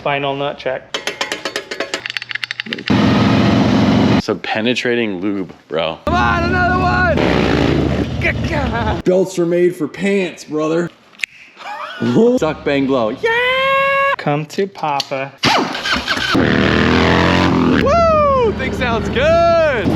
Final nut check. Some penetrating lube, bro. Come on, another one! Belts are made for pants, brother. Suck, bang, blow. Yeah! Come to Papa. Woo! Thing sounds good!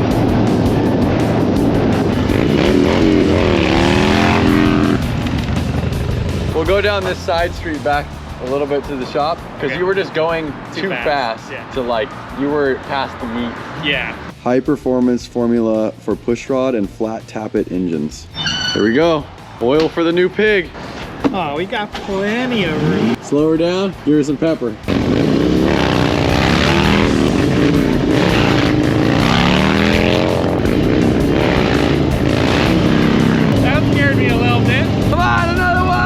We'll go down this side street back a little bit to the shop because you were just going too fast to like, you were past the meat. Yeah. High performance formula for pushrod and flat tappet engines. Here we go. Oil for the new pig. Oh, we got plenty of room. Slow her down, give her some pepper. That scared me a little bit. Come on, another one!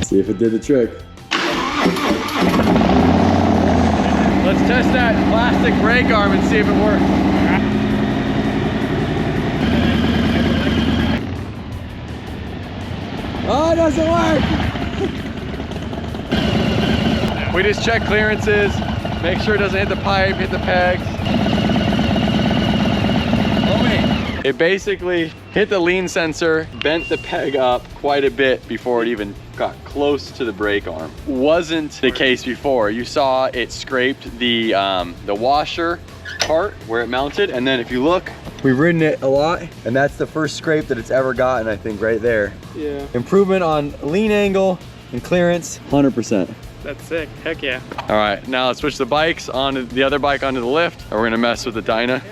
See if it did the trick. Let's test that plastic brake arm and see if it works. Oh, it doesn't work! We just check clearances, make sure it doesn't hit the pipe, hit the pegs. It basically hit the lean sensor, bent the peg up quite a bit before it even got close to the brake arm. Wasn't the case before. You saw it scraped the washer part where it mounted, and then if you look, we've ridden it a lot, and that's the first scrape that it's ever gotten, I think, right there. Yeah. Improvement on lean angle and clearance, 100%. That's sick. Heck yeah. All right, now let's switch the bikes onto the other bike onto the lift, and we're gonna mess with the Dyna.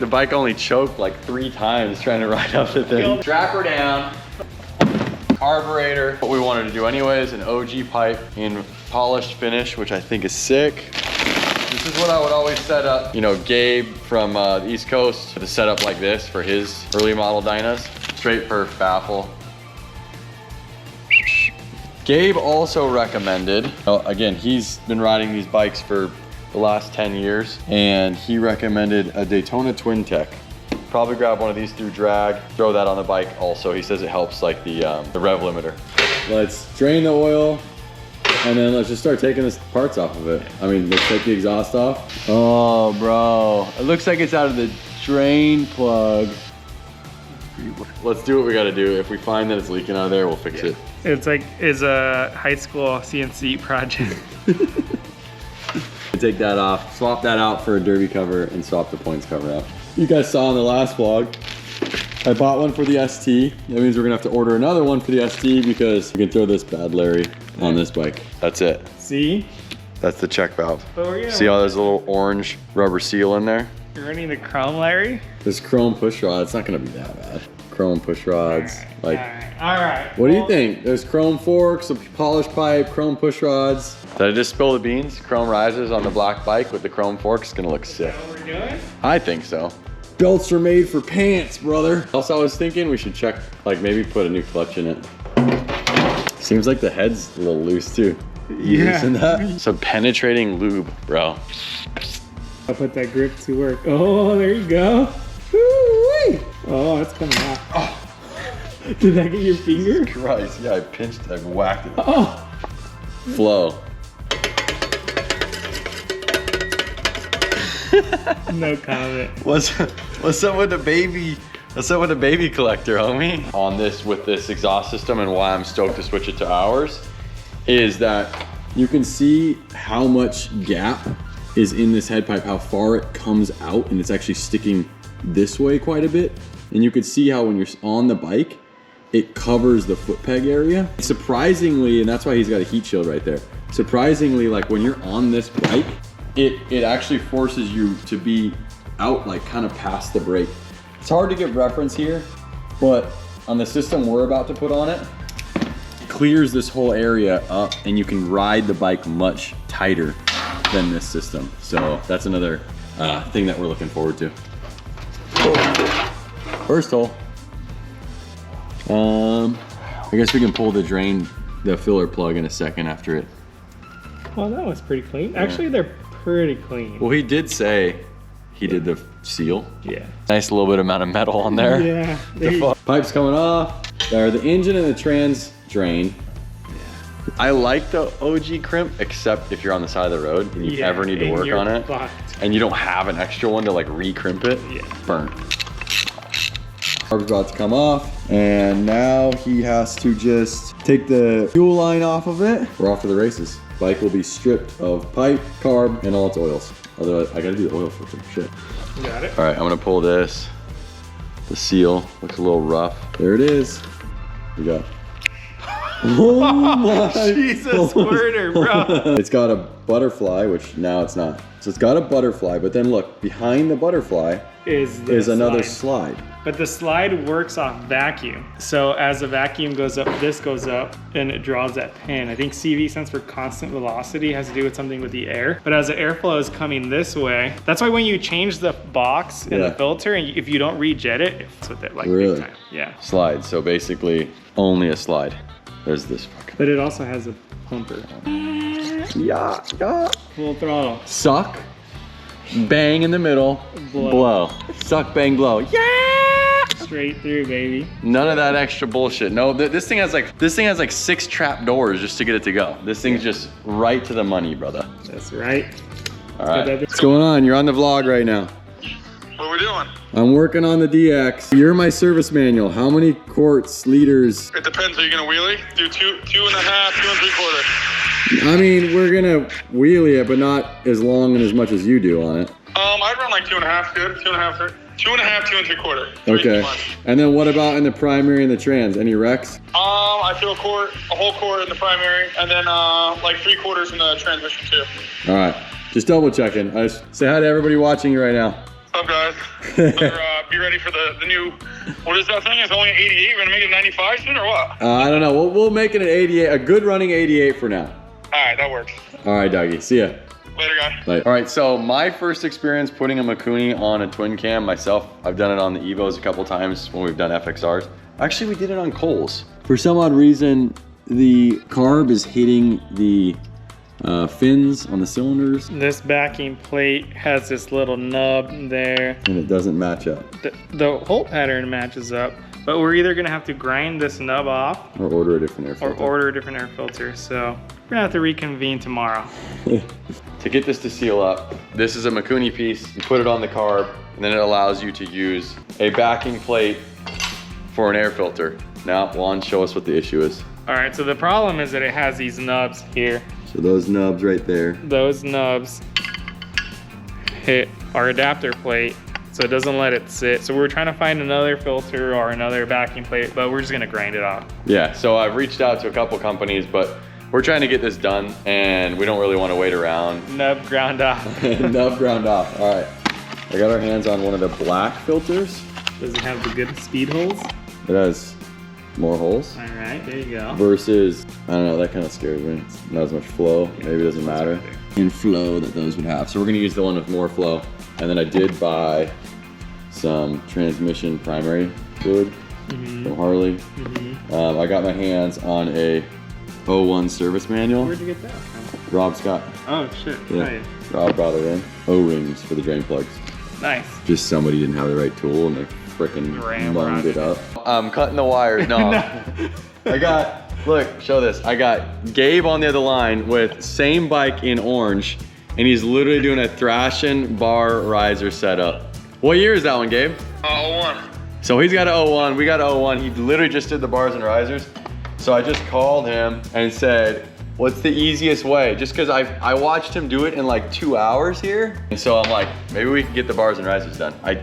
The bike only choked like 3 times trying to ride up the thing. Strap her down. Carburetor. What we wanted to do anyways, an OG pipe in polished finish, which I think is sick. This is what I would always set up. You know, Gabe from the East Coast to set up like this for his early model Dynas. Straight perf baffle. Gabe also recommended, again, he's been riding these bikes for the last 10 years, and he recommended a Daytona Twin Tech. Probably grab one of these through drag, throw that on the bike also. He says it helps like the rev limiter. Let's drain the oil, and then let's just start taking the parts off of it. I mean, let's take the exhaust off. Oh, bro. It looks like it's out of the drain plug. Let's do what we gotta do. If we find that it's leaking out of there, we'll fix it. It's like, it's a high school CNC project. Take that off, swap that out for a derby cover, and swap the points cover out. You guys saw in the last vlog, I bought one for the ST. That means we're gonna have to order another one for the ST because you can throw this bad Larry on this bike. That's it. See? That's the check valve. Oh, yeah. See how there's a little orange rubber seal in there? You're running the chrome, Larry? This chrome push rod, it's not gonna be that bad. Chrome push rods, All right. What do you think? There's chrome forks, a polished pipe, chrome push rods. Did I just spill the beans? Chrome risers on the black bike with the chrome forks. It's gonna look sick. Is that what we're doing? I think so. Belts are made for pants, brother. Also, I was thinking we should check, like maybe put a new clutch in it. Seems like the head's a little loose too. You loosen that? Some penetrating lube, bro. I'll put that grip to work. Oh, there you go. Woo-wee. Oh, it's coming out. Oh. Did that get your finger? Christ, yeah, I whacked it. Oh. Flow. No comment. What's up with the baby? What's up with the baby collector, homie? On this, with this exhaust system, and why I'm stoked to switch it to ours, is that you can see how much gap is in this head pipe, how far it comes out, and it's actually sticking this way quite a bit. And you can see how when you're on the bike, it covers the foot peg area. Surprisingly, and that's why he's got a heat shield right there. Surprisingly, like when you're on this bike, it actually forces you to be out like kind of past the brake. It's hard to get reference here, but on the system we're about to put on it, clears this whole area up and you can ride the bike much tighter than this system. So that's another thing that we're looking forward to. First hole. I guess we can pull the drain the filler plug in a second after it. Well, that was pretty clean. Actually, they're pretty clean. Well, he did say he did the seal. Yeah. Nice little bit amount of metal on there. Yeah. The pipe's coming off. There, the engine and the trans drain. I like the OG crimp, except if you're on the side of the road and you ever need to work on it, and you don't have an extra one to like re-crimp it, burn. Carb's about to come off, and now he has to just take the fuel line off of it. We're off to the races. Bike will be stripped of pipe, carb, and all its oils. Otherwise, I gotta do the oil filter, shit. You got it? All right, I'm gonna pull this. The seal looks a little rough. There it is. We got. Oh my! Jesus, squirter, bro. It's got a butterfly, which now it's not. So it's got a butterfly, but then look, behind the butterfly is another slide. But the slide works off vacuum. So as the vacuum goes up, this goes up and it draws that pin. I think CV stands for constant velocity, has to do with something with the air. But as the airflow is coming this way, that's why when you change the box in the filter, and if you don't rejet it, it's with it like big time. Yeah. Slide, so basically only a slide. There's this fucking. But it also has a pumper. Yeah. Full throttle. Suck, bang in the middle, blow. Suck, bang, blow. Yeah! Straight through, baby. None of that extra bullshit. No, this thing has like 6 trap doors just to get it to go. This thing's just right to the money, brother. That's right. All right. What's going on? You're on the vlog right now. What are we doing? I'm working on the DX. You're my service manual. How many quarts, liters? It depends. Are you gonna wheelie? Do 2.5, 2 3/4. I mean, we're gonna wheelie it, but not as long and as much as you do on it. I'd run like 2.5, good. 2.5, 2.5, 2 3/4. Okay. And then what about in the primary and the trans? Any wrecks? I feel a whole quart in the primary, and then like 3/4 in the transmission too. All right. Just double checking. I just say hi to everybody watching you right now. What's up, guys? Better, be ready for the new. What is that thing? It's only an 88. We're gonna make it a 95 soon, or what? I don't know. We'll make it an 88, a good running 88 for now. All right, that works. All right, Dougie. See ya. Later, guys. Bye. All right, so my first experience putting a Mikuni on a twin cam myself, I've done it on the Evos a couple times when we've done FXRs. Actually, we did it on Coles. For some odd reason, the carb is hitting the fins on the cylinders. This backing plate has this little nub there. And it doesn't match up. The hole pattern matches up, but we're either gonna have to grind this nub off Or order a different air filter. or order a different air filter. So we're gonna have to reconvene tomorrow. To get this to seal up, this is a Mikuni piece. You put it on the carb, and then it allows you to use a backing plate for an air filter. Now, Juan, show us what the issue is. All right, so the problem is that it has these nubs here. So those nubs right there. Those nubs hit our adapter plate, so it doesn't let it sit. So we're trying to find another filter or another backing plate, but we're just gonna grind it off. Yeah, so I've reached out to a couple companies, but we're trying to get this done, and we don't really want to wait around. Nub ground off. Nub ground off. All right. I got our hands on one of the black filters. Does it have the good speed holes? It has more holes. All right, there you go. Versus, I don't know, that kind of scares me. It's not as much flow. Maybe it doesn't matter. In flow that those would have. So we're gonna use the one with more flow. And then I did buy some transmission primary fluid from Harley. I got my hands on a 01 service manual. Where'd you get that from? Rob Scott. Oh shit, Yeah. nice. Rob brought it in. O-rings for the drain plugs. Nice. Just somebody didn't have the right tool and they frickin' munged it up. I'm cutting the wires, no. I got, look, show this. I got Gabe on the other line with same bike in orange, and he's literally doing a Thrashin bar riser setup. What year is that one, Gabe? 01. So he's got an 01, we got an 01. He literally just did the bars and risers. So I just called him and said, what's the easiest way? Just because I watched him do it in like 2 hours here. And so I'm like, maybe we can get the bars and risers done. I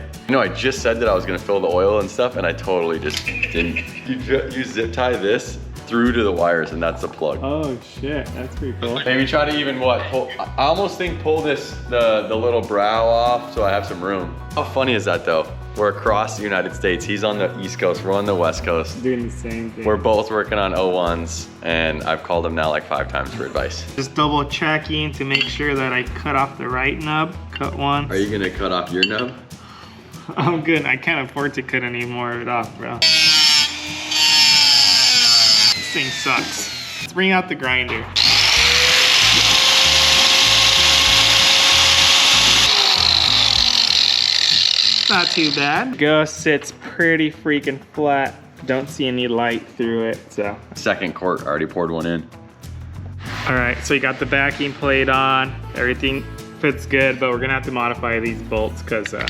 just said that I was gonna fill the oil and stuff, and I totally just didn't. You zip tie this through to the wires, and that's the plug. Oh shit, that's pretty cool. Maybe try to even pull, I almost think pull this, the little brow off so I have some room. How funny is that though? We're across the United States. He's on the East Coast, we're on the West Coast. Doing the same thing. We're both working on 01s, and I've called him now like 5 times for advice. Just double checking to make sure that I cut off the right nub. Cut one. Are you gonna cut off your nub? I'm good. I can't afford to cut any more of it off, bro. This thing sucks. It's bring out the grinder. Not too bad. Ghost sits pretty freaking flat. Don't see any light through it, so. Second quart, already poured one in. All right, so you got the backing plate on. Everything fits good, but we're gonna have to modify these bolts because they're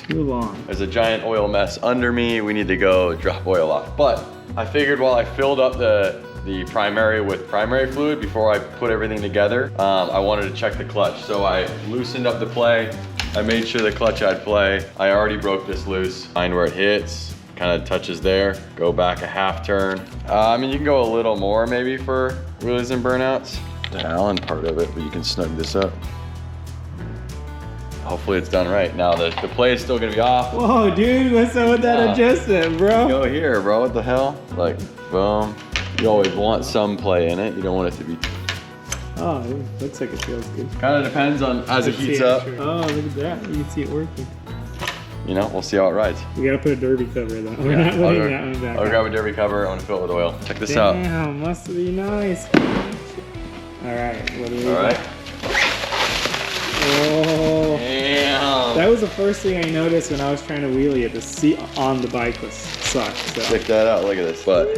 too long. There's a giant oil mess under me. We need to go drop oil off. But I figured while I filled up the primary with primary fluid before I put everything together, I wanted to check the clutch. So I loosened up the play. I made sure the clutch had play. I already broke this loose. Find where it hits, kind of touches there. Go back a half turn. I mean, you can go a little more maybe for wheelies and burnouts. The Allen part of it, but you can snug this up. Hopefully it's done right. Now the play is still gonna be off. Whoa, dude, what's up with that adjustment, bro? Go here, bro, what the hell? Like, boom. You always want some play in it. You don't want it to be. Oh, it looks like it feels good. Kind of depends on as it heats up. Oh, look at that. You can see it working. You know, we'll see how it rides. We gotta put a derby cover though. We're not putting that one back. I'll grab a derby cover. I want to fill it with oil. Check this out. Damn, must be nice. All right, what do we got? All right. Oh, Damn. that was the first thing I noticed when I was trying to wheelie it. The seat on the bike was sucked. So. Check that out. Look at this. But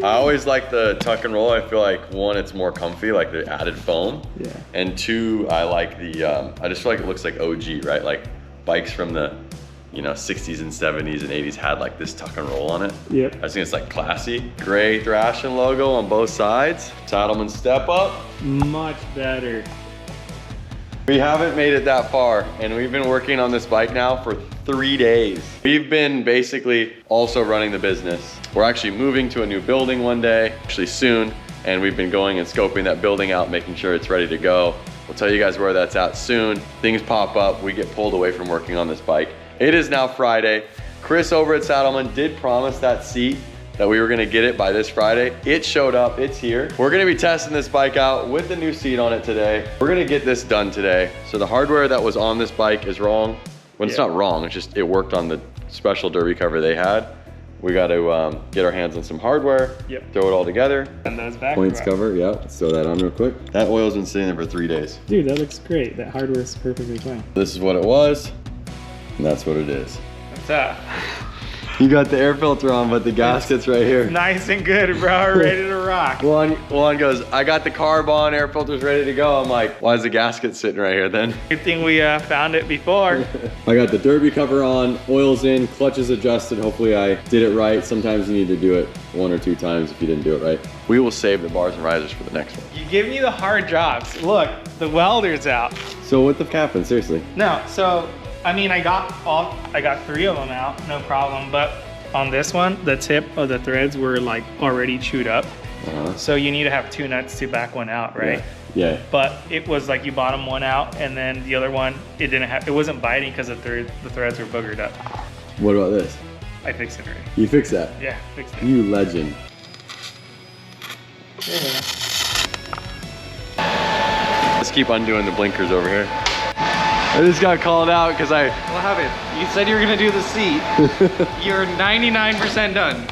I always like the tuck and roll. I feel like one, it's more comfy, like the added foam. Yeah. And two, I like the. I just feel like it looks like OG, right? Like bikes from the, 60s and 70s and 80s had like this tuck and roll on it. Yep. I just think it's like classy. Gray Thrashin logo on both sides. Saddleman step up. Much better. We haven't made it that far, and we've been working on this bike now for 3 days. We've been basically also running the business. We're actually moving to a new building one day, actually soon, and we've been going and scoping that building out, making sure it's ready to go. We'll tell you guys where that's at soon. Things pop up, we get pulled away from working on this bike. It is now Friday. Chris over at Saddleman did promise that seat that we were gonna get it by this Friday. It showed up, it's here. We're gonna be testing this bike out with the new seat on it today. We're gonna get this done today. So the hardware that was on this bike is wrong. Well, it's not wrong, it's just, it worked on the special derby cover they had. We gotta get our hands on some hardware, throw it all together. And those back Points cover, yeah, let's throw that on real quick. That oil's been sitting there for 3 days. Dude, that looks great. That hardware is perfectly fine. This is what it was, and that's what it is. What's up? You got the air filter on, but the gasket's right here. Nice and good, bro. Ready to rock. Juan goes, I got the carb on, air filter's ready to go. I'm like, why is the gasket sitting right here then? Good thing we found it before. I got the derby cover on, oil's in, clutch is adjusted. Hopefully I did it right. Sometimes you need to do it 1 or 2 times if you didn't do it right. We will save the bars and risers for the next one. You give me the hard jobs. Look, the welder's out. So what the happened, seriously? No, so, I mean, I got 3 of them out, no problem. But on this one, the tip of the threads were like already chewed up. So you need to have 2 nuts to back one out, right? Yeah. But it was like you bottom one out and then the other one, it wasn't biting because the threads were boogered up. What about this? I fixed it already. You fixed that? Yeah, fixed it. You legend. Yeah. Let's keep undoing the blinkers over here. I just got called out because What happened? You said you were gonna do the seat. You're 99% done.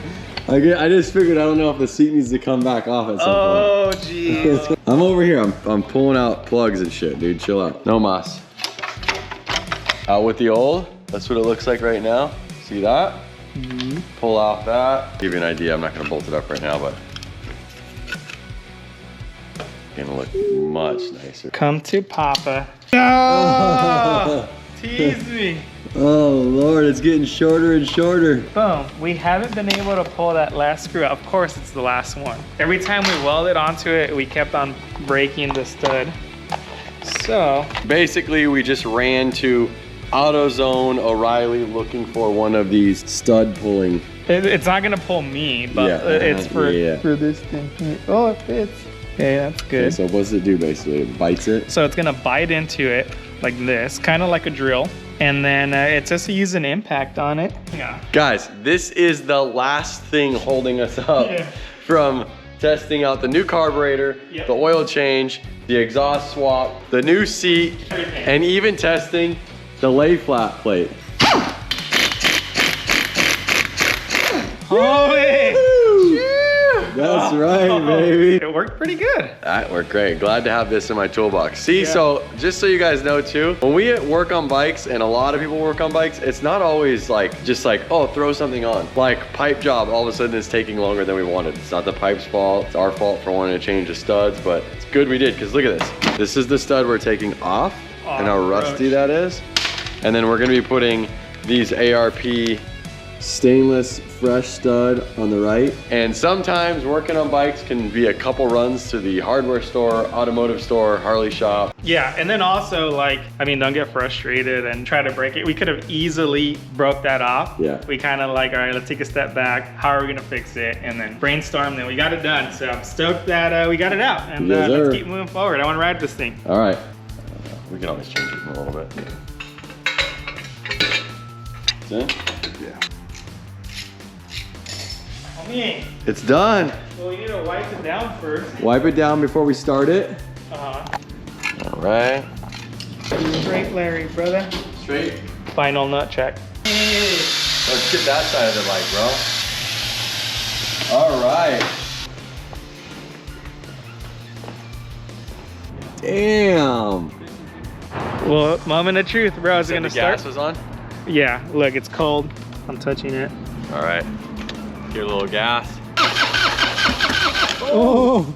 I just figured, I don't know if the seat needs to come back off at some point. Oh, geez. I'm over here, I'm pulling out plugs and shit, dude, chill out. No mas. Out with the old, that's what it looks like right now. See that? Pull off that. Give you an idea, I'm not gonna bolt it up right now, but gonna look much nicer. Come to Papa. No! Tease me. Oh Lord, it's getting shorter and shorter. Boom. We haven't been able to pull that last screw out. Of course, it's the last one. Every time we welded onto it, we kept on breaking the stud. So basically, we just ran to AutoZone O'Reilly looking for one of these stud pulling. it's not gonna pull me, but it's for this thing. Oh, it fits. Okay, that's good. Okay, so what's it do basically? It bites it? So it's gonna bite into it like this, kind of like a drill. And then it's just to use an impact on it. Yeah. Guys, this is the last thing holding us up from testing out the new carburetor, the oil change, the exhaust swap, the new seat, and even testing the lay flat plate. Holy! That That's right, baby. It worked pretty good. That worked great. Glad to have this in my toolbox. See, so just so you guys know too, when we work on bikes, and a lot of people work on bikes, it's not always like, just like, oh, throw something on. Like pipe job, all of a sudden is taking longer than we wanted. It's not the pipe's fault. It's our fault for wanting to change the studs, but it's good we did, because look at this. This is the stud we're taking off, and how rusty that is. And then we're gonna be putting these ARP stainless fresh stud on the right. And sometimes working on bikes can be a couple runs to the hardware store, automotive store, Harley shop. Yeah, and then also like, I mean, don't get frustrated and try to break it. We could have easily broke that off. Yeah. We kind of like, all right, let's take a step back. How are we gonna fix it? And then brainstorm, then we got it done. So I'm stoked that we got it out, and Yes, sir. let's keep moving forward. I wanna ride this thing. All right. We can always change it in a little bit. That's it? Yeah. Me. It's done. Well, we need to wipe it down first. Wipe it down before we start it. All right. Straight Larry, brother. Straight. Final nut check. Let's get that side of the bike, bro. All right. Damn. Well, moment of truth, bro. Is it gonna The start? gas was on? Yeah, look, it's cold. I'm touching it. All right. Get a little gas. Oh!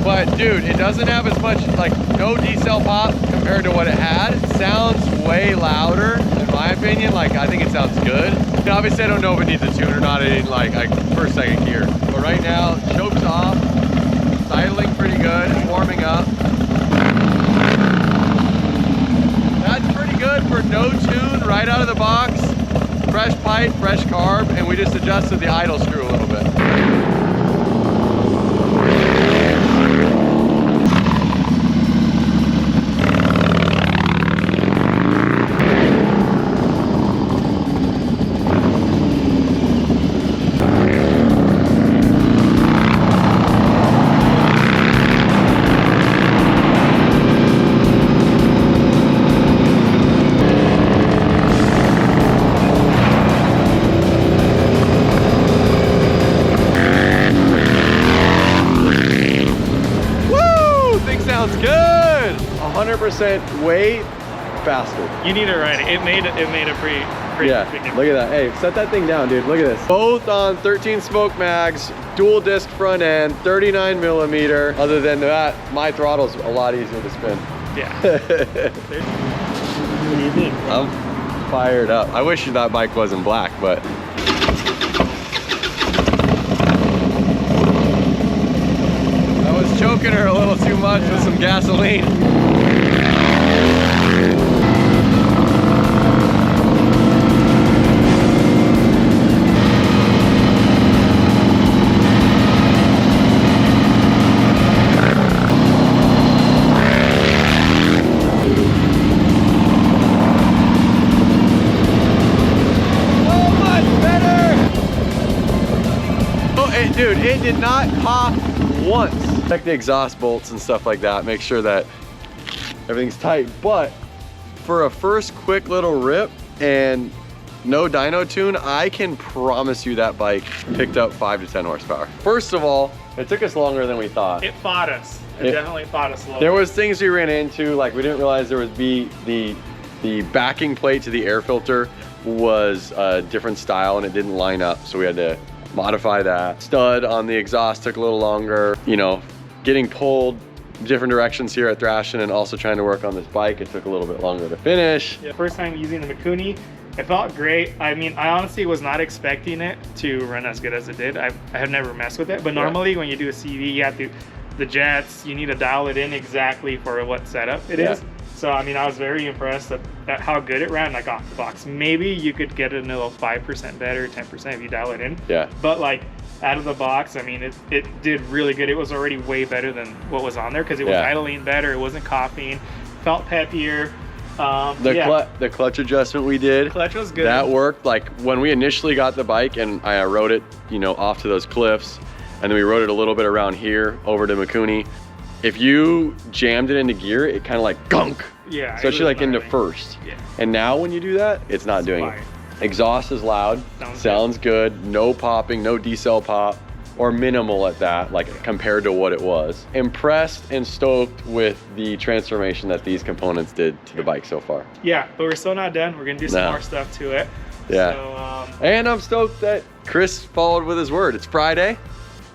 But dude, it doesn't have as much, like, no decel pop compared to what it had. It sounds way louder, in my opinion. Like, I think it sounds good. And obviously, I don't know if it needs a tune or not. I didn't like first, second gear. But right now, choke's off, it's idling pretty good, it's warming up. That's pretty good for no tune, right out of the box. Fresh pipe, fresh carb, and we just adjusted the idle screw a little bit. Way faster. You need to ride it. It made a pretty yeah, big look at that. Hey, set that thing down, dude. Look at this. Both on 13 spoke mags, dual disc front end, 39 millimeter. Other than that, my throttle's a lot easier to spin. Yeah. What do you think? I'm fired up. I wish that bike wasn't black, but I was choking her a little too much with some gasoline. Dude, it did not pop once. Check the exhaust bolts and stuff like that. Make sure that everything's tight. But for a first quick little rip and no dyno tune, I can promise you that bike picked up 5 to 10 horsepower. First of all, it took us longer than we thought. It fought us. It definitely fought us a little. There was things we ran into, like we didn't realize there would be the backing plate to the air filter was a different style and it didn't line up, so we had to modify that. Stud on the exhaust took a little longer. You know, getting pulled different directions here at Thrashin and also trying to work on this bike, it took a little bit longer to finish. Yeah, first time using the Mikuni, it felt great. I mean, I honestly was not expecting it to run as good as it did. I have never messed with it, but normally when you do a CV, you have to, the jets, you need to dial it in exactly for what setup it is. So, I mean, I was very impressed at how good it ran, like off the box. Maybe you could get it a little 5% better, 10% if you dial it in. Yeah. But like, out of the box, I mean, it did really good. It was already way better than what was on there because it was idling better. It wasn't coughing, felt peppier. The clutch adjustment we did, Clutch was good. that worked. Like when we initially got the bike and I rode it, you know, off to those cliffs, and then we rode it a little bit around here over to Mikuni. If you jammed it into gear, it kind of like gunk. Yeah. Especially like into first. Yeah. And now when you do that, it's not doing it. Exhaust is loud, sounds good, no popping, no decel pop, or minimal at that, like compared to what it was. Impressed and stoked with the transformation that these components did to the bike so far. Yeah, but we're still not done. We're gonna do some more stuff to it. Yeah. So, and I'm stoked that Chris followed with his word. It's Friday.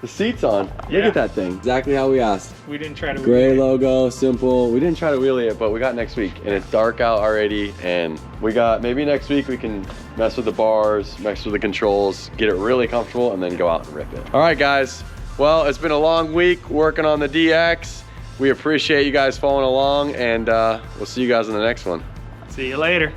The seat's on. Look Yeah. at that thing. Exactly how we asked. we didn't try to. Gray logo, simple. We didn't try to wheelie it, but we got next week. And it's dark out already. And we got, maybe next week we can mess with the bars, mess with the controls, get it really comfortable, and then go out and rip it. All right, guys. Well, it's been a long week working on the DX. We appreciate you guys following along, and we'll see you guys in the next one. See you later.